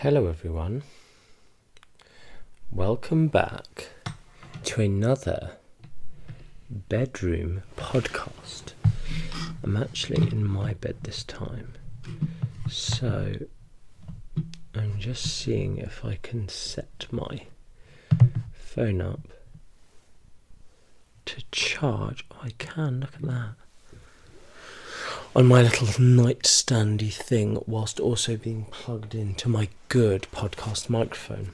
Hello everyone, welcome back to another bedroom podcast. I'm actually in my bed this time, so I'm just seeing if I can set my phone up to charge. Oh, I can, look at that. On my little nightstandy thing, whilst also being plugged into my good podcast microphone.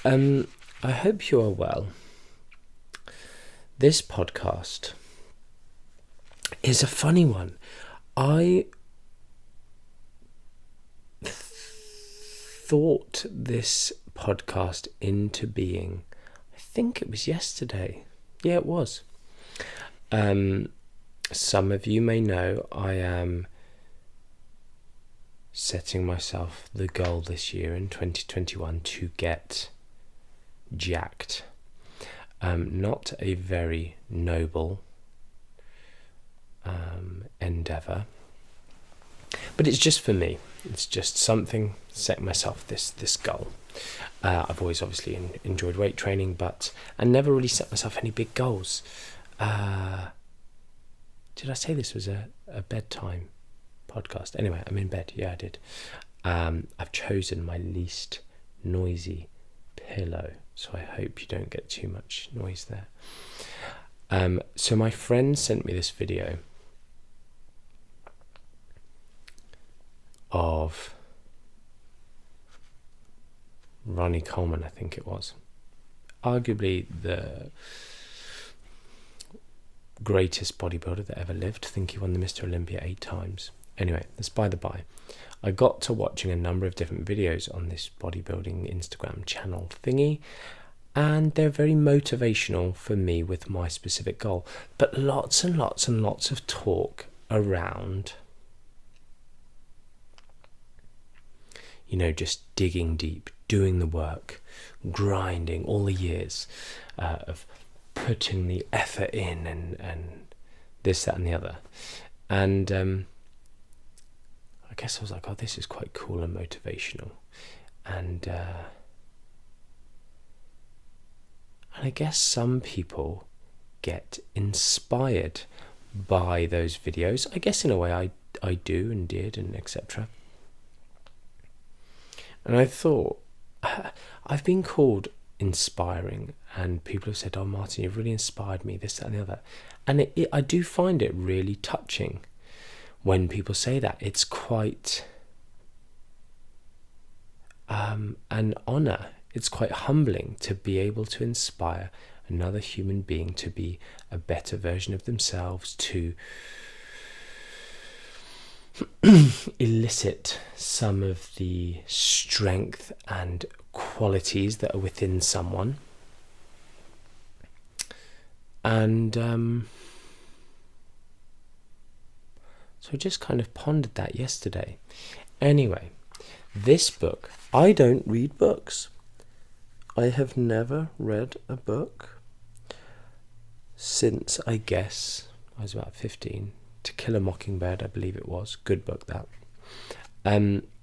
I hope you are well. This podcast is a funny one. I thought this podcast into being, I think it was yesterday. Yeah, it was. Some of you may know I am setting myself the goal this year in 2021 to get jacked. Not a very noble endeavour, but it's just for me. It's just something, set myself this goal. I've always obviously enjoyed weight training, and never really set myself any big goals. Did I say this was a bedtime podcast? Anyway, I'm in bed. Yeah, I did. I've chosen my least noisy pillow, so I hope you don't get too much noise there. So my friend sent me this video of Ronnie Coleman, I think it was. Arguably the greatest bodybuilder that ever lived. I think he won the Mr. Olympia 8 times. Anyway, that's by the by. I got to watching a number of different videos on this bodybuilding Instagram channel thingy, and they're very motivational for me with my specific goal. But lots and lots and lots of talk around, just digging deep, doing the work, grinding all the years of putting the effort in and this, that and the other. And I guess I was like, oh, this is quite cool and motivational. And I guess some people get inspired by those videos. I guess in a way I do and did and etc. And I thought, I've been called inspiring, and people have said, oh Martin, you've really inspired me, this, that and the other. And I do find it really touching when people say that. It's quite an honour. It's quite humbling to be able to inspire another human being to be a better version of themselves, to elicit some of the strength and qualities that are within someone. And so I just kind of pondered that yesterday. Anyway, this book, I don't read books. I have never read a book since, I guess, I was about 15. To Kill a Mockingbird, I believe it was. Good book, that.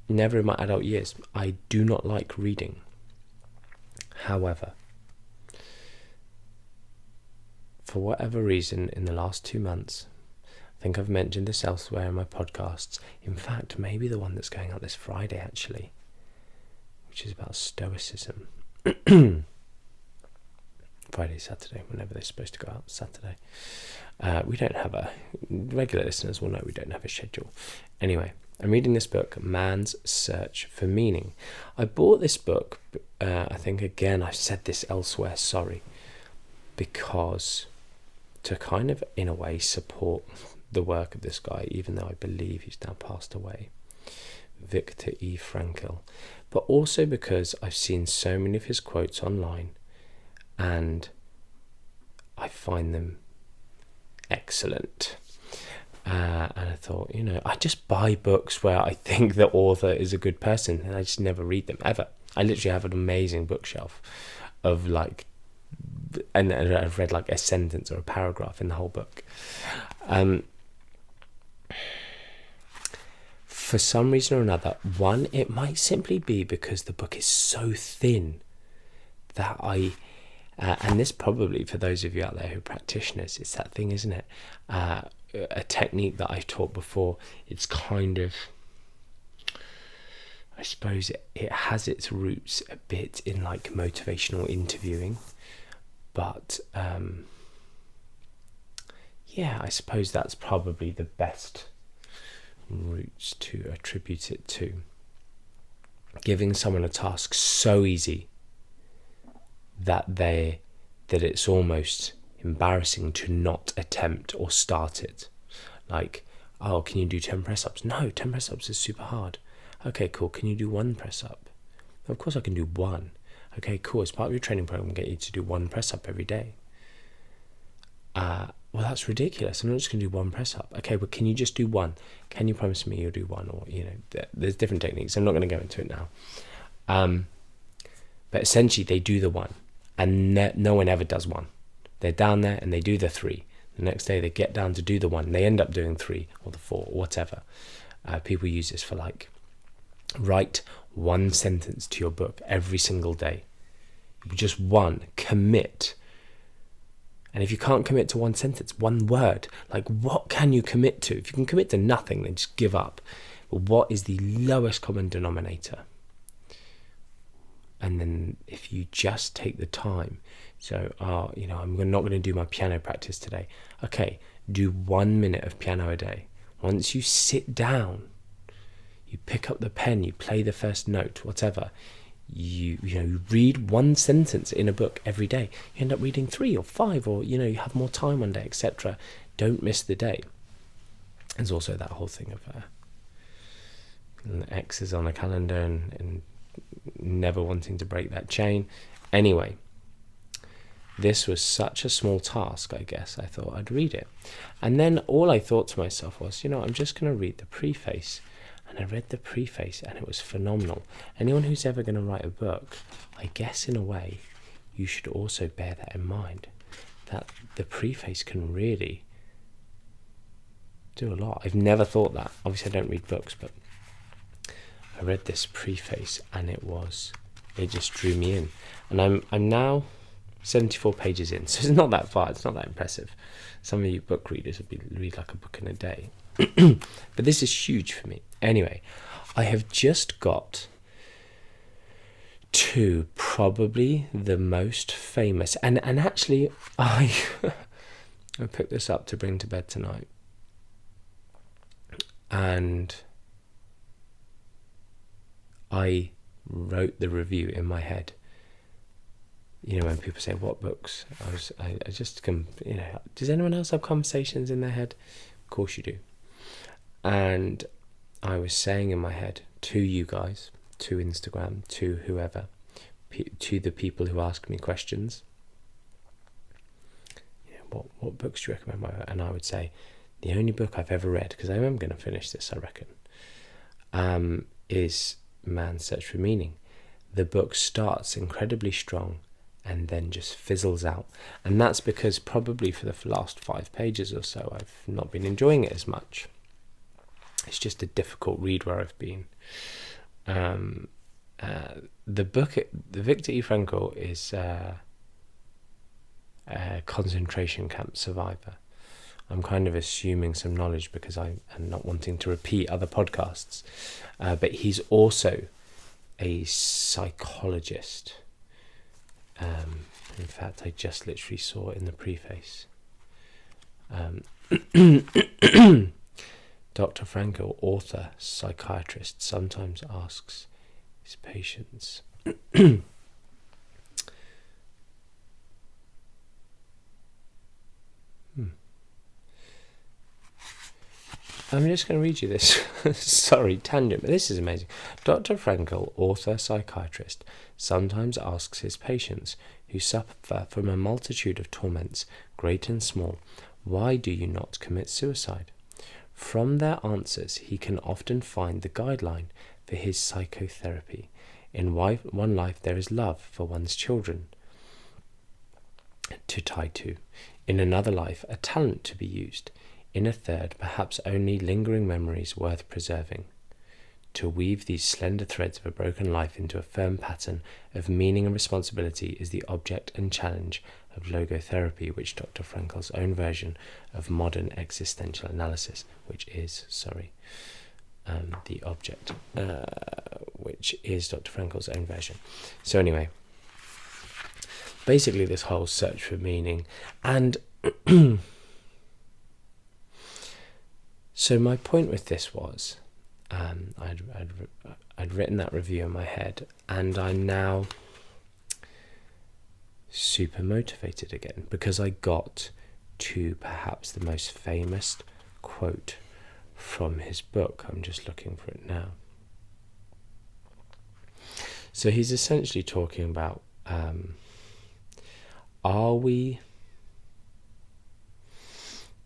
Never in my adult years. I do not like reading. However, for whatever reason, in the last 2 months, I think I've mentioned this elsewhere in my podcasts. In fact, maybe the one that's going out this Friday, actually, which is about Stoicism. Friday, Saturday, whenever they're supposed to go out, Saturday. We don't have regular listeners will know we don't have a schedule. Anyway, I'm reading this book, Man's Search for Meaning. I bought this book, I think again, I've said this elsewhere, sorry, because to kind of, in a way, support the work of this guy, even though I believe he's now passed away, Viktor E. Frankl, but also because I've seen so many of his quotes online, and I find them excellent. And I thought, I just buy books where I think the author is a good person, and I just never read them, ever. I literally have an amazing bookshelf of and I've read like a sentence or a paragraph in the whole book. for some reason or another, one, it might simply be because the book is so thin that and this probably for those of you out there who are practitioners, it's that thing, isn't it? A technique that I've taught before. It's kind of, I suppose it has its roots a bit in like motivational interviewing, but yeah, I suppose that's probably the best roots to attribute it to. Giving someone a task so easy that it's almost embarrassing to not attempt or start it. Like, oh, can you do 10 press-ups? No, 10 press-ups is super hard. Okay, cool. Can you do 1 press-up? Of course I can do 1. Okay, cool. As part of your training program, get you to do 1 press-up every day. Well, that's ridiculous. I'm not just going to do 1 press-up. Okay, but can you just do 1? Can you promise me you'll do 1? Or, there's different techniques. I'm not going to go into it now. But essentially, they do the 1. And no one ever does 1. They're down there and they do the 3. The next day they get down to do the 1. They end up doing 3 or the 4 or whatever. People use this for like, write 1 sentence to your book every single day. Just 1. Commit. And if you can't commit to 1 sentence, 1 word, like what can you commit to? If you can commit to nothing, then just give up. But what is the lowest common denominator? And then if you just take the time, so, I'm not going to do my piano practice today. Okay, do 1 minute of piano a day. Once you sit down, you pick up the pen, you play the first note, whatever. You read 1 sentence in a book every day. You end up reading 3 or 5, or, you have more time one day, etc. Don't miss the day. There's also that whole thing of X's on a calendar and never wanting to break that chain. Anyway, this was such a small task, I guess. I thought I'd read it. And then all I thought to myself was, I'm just going to read the preface. And I read the preface and it was phenomenal. Anyone who's ever going to write a book, I guess in a way, you should also bear that in mind. That the preface can really do a lot. I've never thought that. Obviously I don't read books, but I read this preface and it just drew me in. And I'm now 74 pages in, so it's not that far, it's not that impressive. Some of you book readers would read like a book in a day. But this is huge for me. Anyway, I have just got to probably the most famous, and actually I picked this up to bring to bed tonight, and I wrote the review in my head. When people say what books, I just does anyone else have conversations in their head? Of course you do. And I was saying in my head to you guys, to Instagram, to whoever, to the people who ask me questions, what books do you recommend? And I would say the only book I've ever read, because I am going to finish this, I reckon, is Man's Search for Meaning. The book starts incredibly strong and then just fizzles out. And that's because probably for the last 5 pages or so, I've not been enjoying it as much. It's just a difficult read where I've been. The book, the Viktor E. Frankl is a concentration camp survivor. I'm kind of assuming some knowledge because I am not wanting to repeat other podcasts. But he's also a psychologist. In fact, I just literally saw it in the preface. Dr. Frankl, author, psychiatrist, sometimes asks his patients. I'm just going to read you this. Sorry, tangent, but this is amazing. Dr. Frankl, author, psychiatrist, sometimes asks his patients who suffer from a multitude of torments, great and small, why do you not commit suicide? From their answers, he can often find the guideline for his psychotherapy. In one life, there is love for one's children to tie to. In another life, a talent to be used. In a third, perhaps only lingering memories worth preserving. to weave these slender threads of a broken life into a firm pattern of meaning and responsibility is the object and challenge of logotherapy, which Dr. Frankl's own version of modern existential analysis, which is Dr. Frankl's own version. So anyway, basically this whole search for meaning, and so my point with this was, I'd written that review in my head, and I'm now super motivated again because I got to perhaps the most famous quote from his book. I'm just looking for it now. So he's essentially talking about,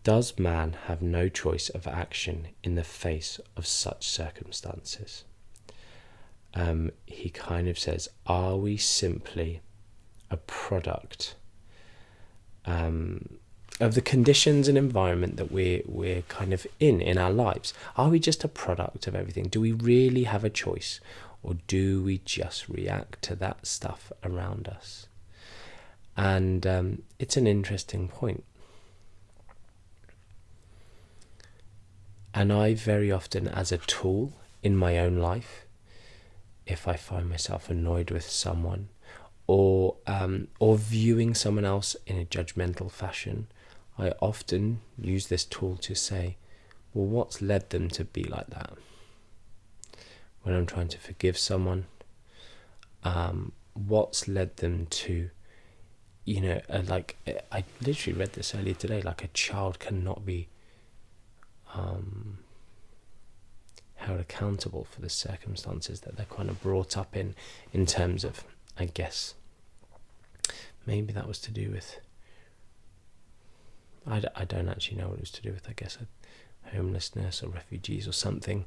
does man have no choice of action in the face of such circumstances? He kind of says, are we simply a product of the conditions and environment that we're kind of in our lives? Are we just a product of everything? Do we really have a choice, or do we just react to that stuff around us? And it's an interesting point. And I very often, as a tool in my own life, if I find myself annoyed with someone, or viewing someone else in a judgmental fashion, I often use this tool to say, well, what's led them to be like that? When I'm trying to forgive someone, what's led them to, I literally read this earlier today, like a child cannot be held accountable for the circumstances that they're kind of brought up in terms of, I guess, maybe that was to do with, I don't actually know what it was to do with, I guess, homelessness or refugees or something.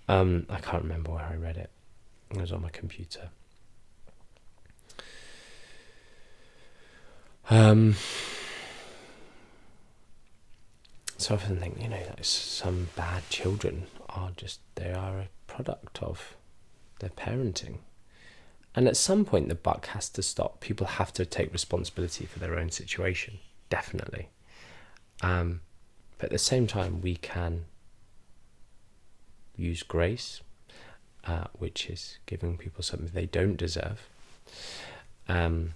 I can't remember where I read it. It was on my computer. So I often think, some bad children they are a product of their parenting. And at some point the buck has to stop. People have to take responsibility for their own situation, definitely. But at the same time, we can use grace, which is giving people something they don't deserve. Or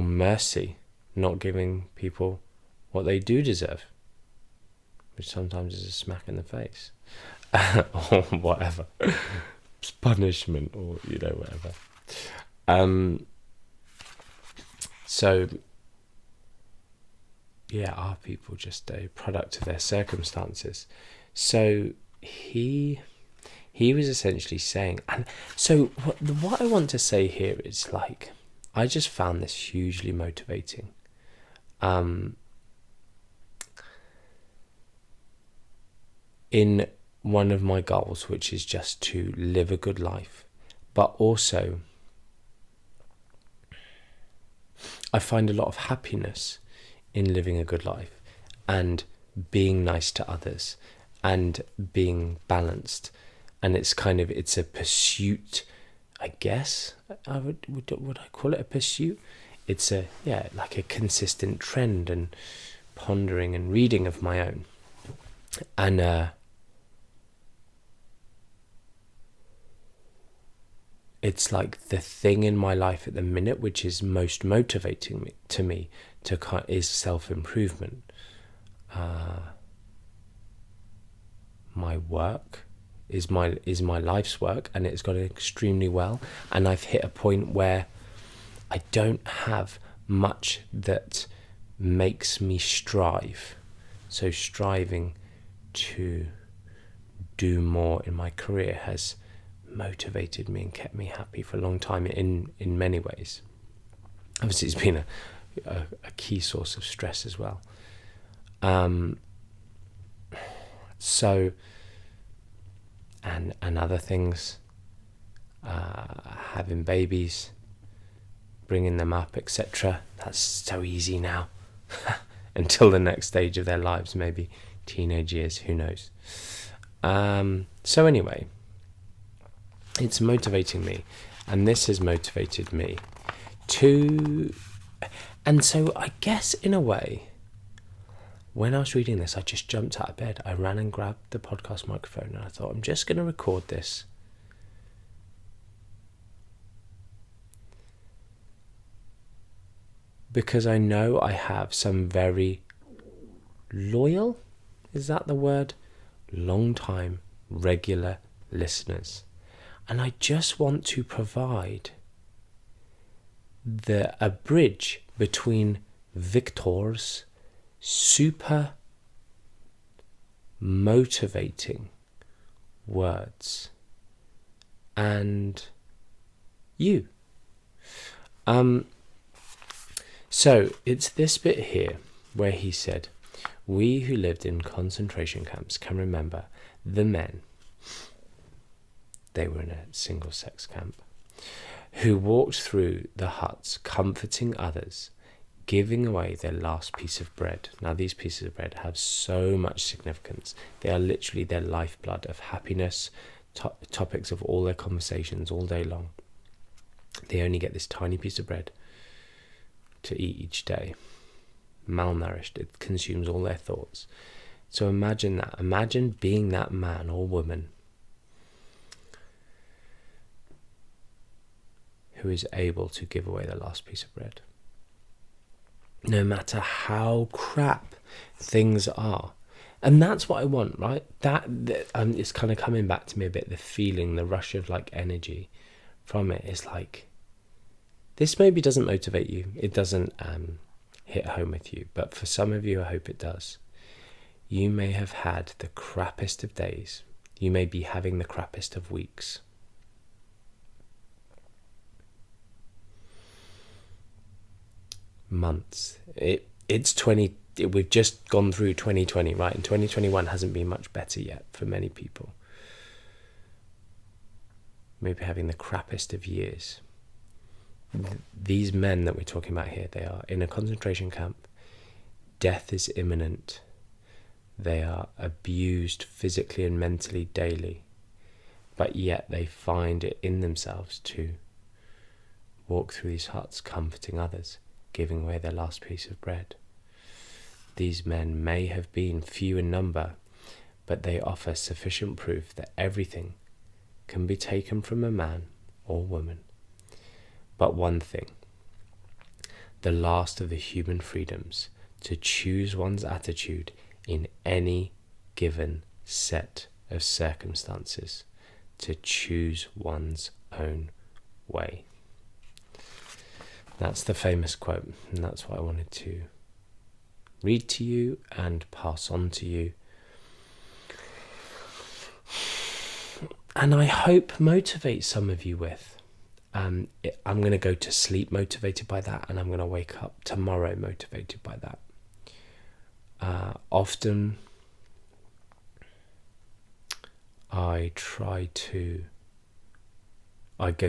mercy, not giving people what they do deserve, which sometimes is a smack in the face, or whatever, punishment, or whatever. So yeah, are people just a product of their circumstances? So he was essentially saying, and so what I want to say here is, like, I just found this hugely motivating. In one of my goals, which is just to live a good life, but also I find a lot of happiness in living a good life and being nice to others and being balanced. And it's a pursuit, I guess. Would I call it a pursuit? It's like a consistent trend and pondering and reading of my own. And it's like the thing in my life at the minute which is most motivating to me is self-improvement. My work is my life's work, and it's gone extremely well, and I've hit a point where I don't have much that makes me strive. So striving to do more in my career has motivated me and kept me happy for a long time in many ways. Obviously it's been a key source of stress as well. So and other things, having babies, bringing them up, etc. That's so easy now. Until the next stage of their lives, maybe teenage years, who knows. So anyway, it's motivating me, and this has motivated me to, and so I guess in a way, when I was reading this, I just jumped out of bed. I ran and grabbed the podcast microphone, and I thought, I'm just going to record this. Because I know I have some very loyal, is that the word? Long time, regular listeners. And I just want to provide a bridge between Victor's super motivating words and you. So it's this bit here where he said, we who lived in concentration camps can remember the men, they were in a single-sex camp, who walked through the huts comforting others, giving away their last piece of bread. Now these pieces of bread have so much significance. They are literally their lifeblood of happiness, topics of all their conversations all day long. They only get this tiny piece of bread to eat each day. Malnourished, it consumes all their thoughts. So imagine that. Imagine being that man or woman who is able to give away the last piece of bread. No matter how crap things are. And that's what I want, right? That it's kind of coming back to me a bit, the feeling, the rush of like energy from it is like, this maybe doesn't motivate you. It doesn't hit home with you. But for some of you, I hope it does. You may have had the crappiest of days. You may be having the crappiest of weeks. Months. We've just gone through 2020, right? And 2021 hasn't been much better yet for many people. Maybe having the crappiest of years. These men that we're talking about here, they are in a concentration camp. Death is imminent. They are abused physically and mentally daily. But yet they find it in themselves to walk through these huts comforting others, giving away their last piece of bread. These men may have been few in number, but they offer sufficient proof that everything can be taken from a man or woman. But one thing, the last of the human freedoms, to choose one's attitude in any given set of circumstances, to choose one's own way. That's the famous quote, and that's what I wanted to read to you and pass on to you. And I hope motivate some of you with. I'm going to go to sleep motivated by that, and I'm going to wake up tomorrow motivated by that. Often I go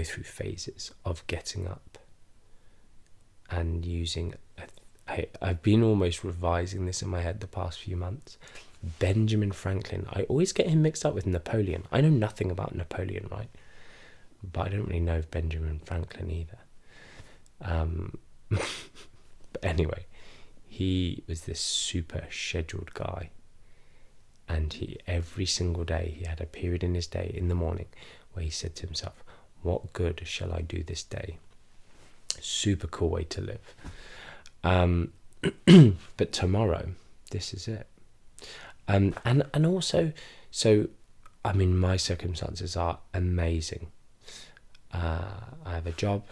through phases of getting up and using, I've been almost revising this in my head the past few months. Benjamin Franklin, I always get him mixed up with Napoleon. I know nothing about Napoleon, right? But I don't really know Benjamin Franklin either. But anyway, he was this super scheduled guy, and every single day he had a period in his day in the morning where he said to himself, what good shall I do this day? Super cool way to live. But tomorrow, this is it. And also, so I mean, my circumstances are amazing. I have a job,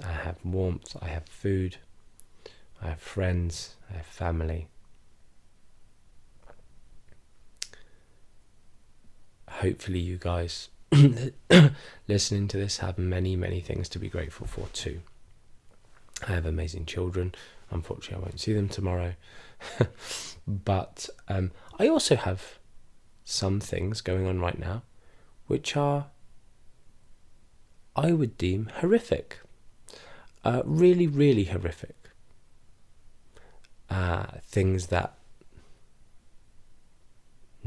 I have warmth, I have food, I have friends, I have family. Hopefully you guys listening to this have many, many things to be grateful for too. I have amazing children. Unfortunately, I won't see them tomorrow. But I also have some things going on right now which are, I would deem, horrific. Really, really horrific. Things that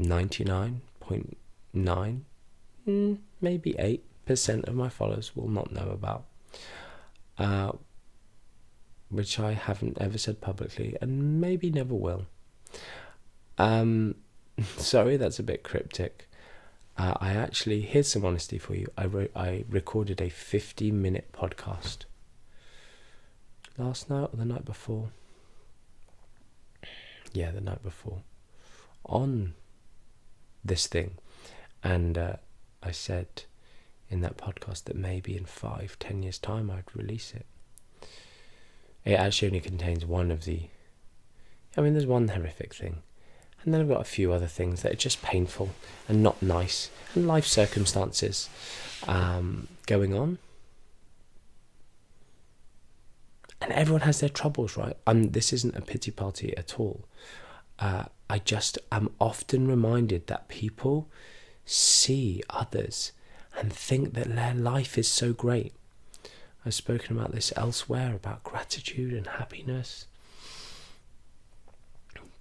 99.9, maybe 8% of my followers will not know about, which I haven't ever said publicly and maybe never will. Sorry, that's a bit cryptic. Here's some honesty for you. I recorded a 50-minute podcast last night or the night before. Yeah, the night before, on this thing. And I said in that podcast that maybe in 5-10 years time I'd release it. It actually only contains there's one horrific thing, and then I've got a few other things that are just painful and not nice, and life circumstances going on. And everyone has their troubles, right? This isn't a pity party at all. I just am often reminded that people see others and think that their life is so great. I've spoken about this elsewhere, about gratitude and happiness.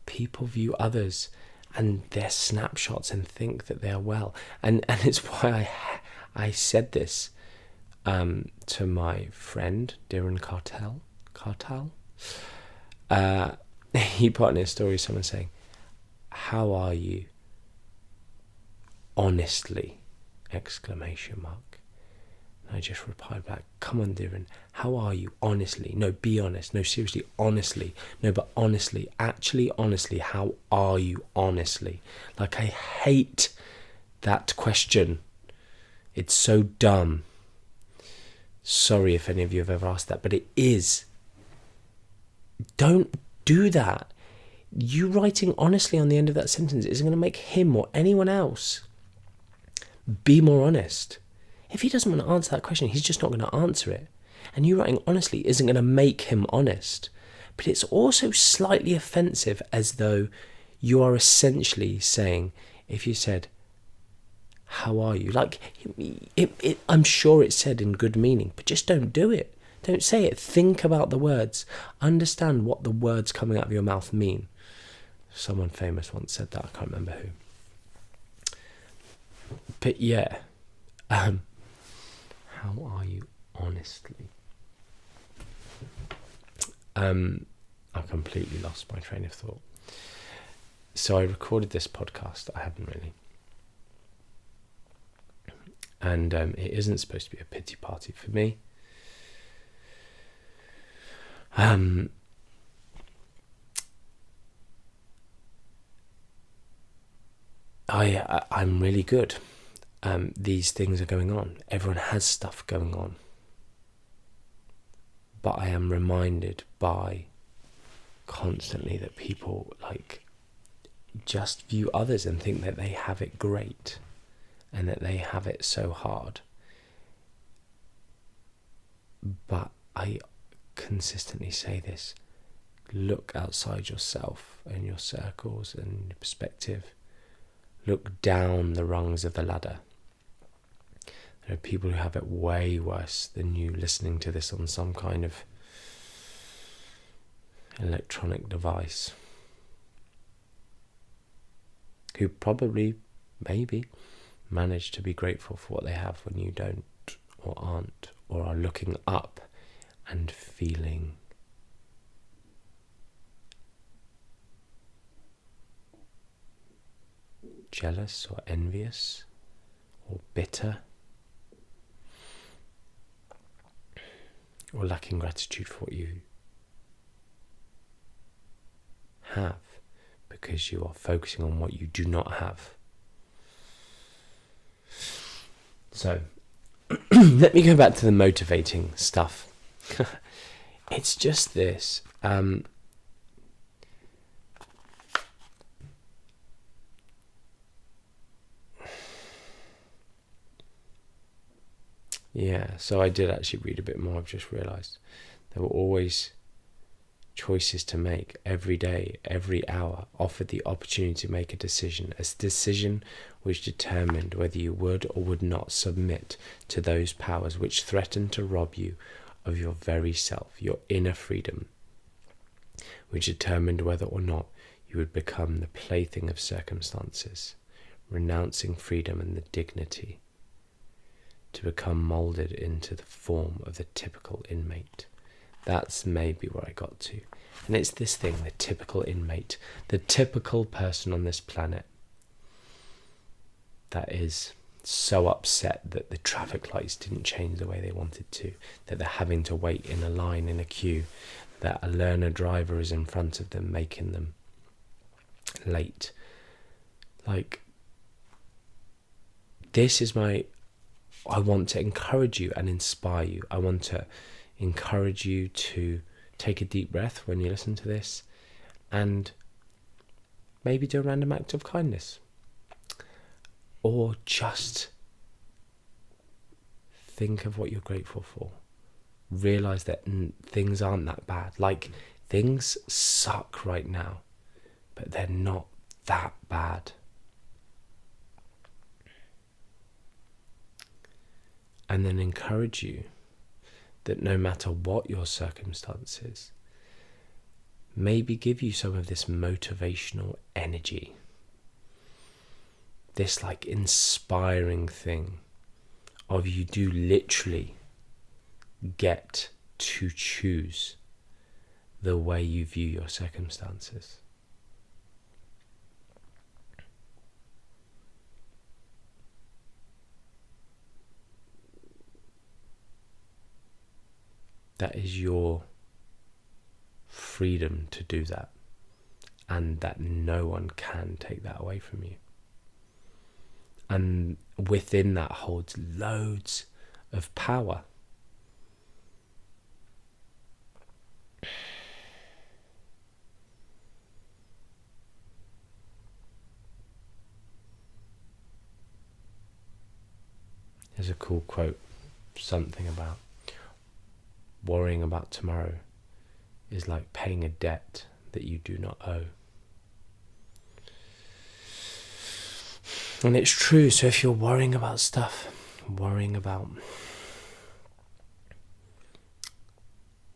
People view others and their snapshots and think that they are well. And it's why I said this to my friend, Darren Cartel. He put in his story someone saying, "How are you? Honestly!" exclamation mark. And I just replied back, "Come on, Darren, how are you? Honestly. No, be honest. No, seriously, honestly. No, but honestly, actually, honestly, how are you? Honestly." Like, I hate that question. It's so dumb. Sorry if any of you have ever asked that, but it is. Don't do that. You writing honestly on the end of that sentence isn't going to make him or anyone else be more honest. If he doesn't want to answer that question, he's just not going to answer it. And you writing honestly isn't going to make him honest. But it's also slightly offensive, as though you are essentially saying, if you said, "How are you?" Like, I'm sure it's said in good meaning, but just don't do it. Don't say it. Think about the words. Understand what the words coming out of your mouth mean. Someone famous once said that. I can't remember who. But yeah. How are you honestly? I completely lost my train of thought. So I recorded this podcast. I haven't really. And it isn't supposed to be a pity party for me. I'm really good. These things are going on. Everyone has stuff going on. But I am reminded by constantly that people just view others and think that they have it great and that they have it so hard. But I consistently say this: look outside yourself and your circles and your perspective. Look down the rungs of the ladder. There are people who have it way worse than you listening to this on some kind of electronic device, who probably, maybe, manage to be grateful for what they have when you don't, or aren't, or are looking up and feeling jealous or envious or bitter or lacking gratitude for what you have, because you are focusing on what you do not have. So let me go back to the motivating stuff. It's just this. Yeah, so I did actually read a bit more. I've just realised there were always choices to make every day, every hour, offered the opportunity to make a decision which determined whether you would or would not submit to those powers which threaten to rob you of your very self, your inner freedom, which determined whether or not you would become the plaything of circumstances, renouncing freedom and the dignity, to become moulded into the form of the typical inmate. That's maybe where I got to. And it's this thing, the typical inmate, the typical person on this planet that is so upset that the traffic lights didn't change the way they wanted to, that they're having to wait in a line in a queue, that a learner driver is in front of them making them late. Like, this is I want to encourage you and inspire you. I want to encourage you to take a deep breath when you listen to this and maybe do a random act of kindness. Or just think of what you're grateful for. Realise that things aren't that bad. Like, things suck right now, but they're not that bad. And then encourage you that no matter what your circumstances, maybe give you some of this motivational energy, this like inspiring thing of you do literally get to choose the way you view your circumstances. That is your freedom to do that, and that no one can take that away from you. And within that holds loads of power. There's a cool quote, something about worrying about tomorrow is like paying a debt that you do not owe. And it's true. So if you're worrying about stuff, worrying about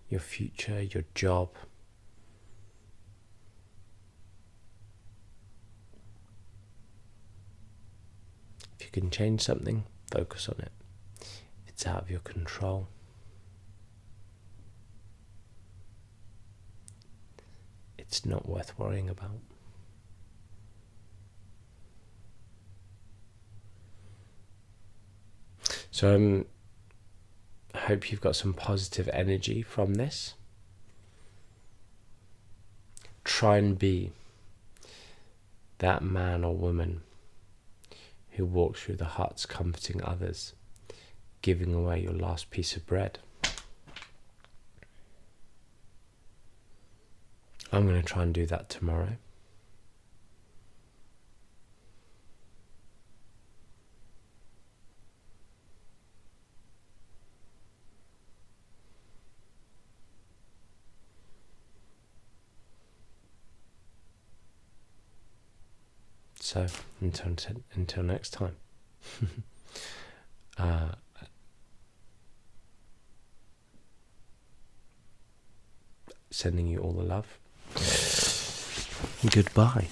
your future, your job, if you can change something, focus on it. If it's out of your control, it's not worth worrying about. So I hope you've got some positive energy from this. Try and be that man or woman who walks through the huts comforting others, giving away your last piece of bread. I'm going to try and do that tomorrow. So until next time. Sending you all the love. Goodbye.